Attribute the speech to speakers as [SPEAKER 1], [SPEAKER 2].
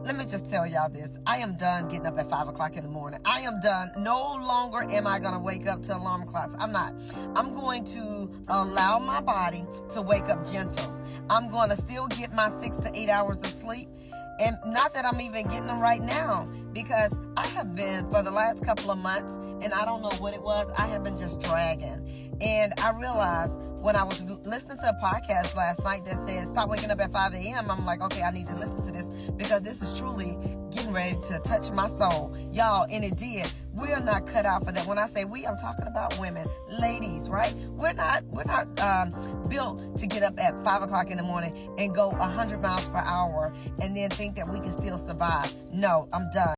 [SPEAKER 1] let me just tell y'all this. I am done getting up at 5 o'clock in the morning. I am done. No longer am I going to wake up to alarm clocks. I'm not. I'm going to allow my body to wake up gentle. I'm going to still get my 6 to 8 hours of sleep. And not that I'm even getting them right now, because I have been, for the last couple of months, and I don't know what it was, I have been just dragging. And I realized when I was listening to a podcast last night that said, stop waking up at 5 a.m., I'm like, okay, I need to listen to this, because this is truly getting ready to touch my soul. Y'all, and it did. We're not cut out for that. When I say we, I'm talking about women, ladies, right? We're not built to get up at 5 o'clock in the morning and go 100 miles per hour and then think that we can still survive. No, I'm done.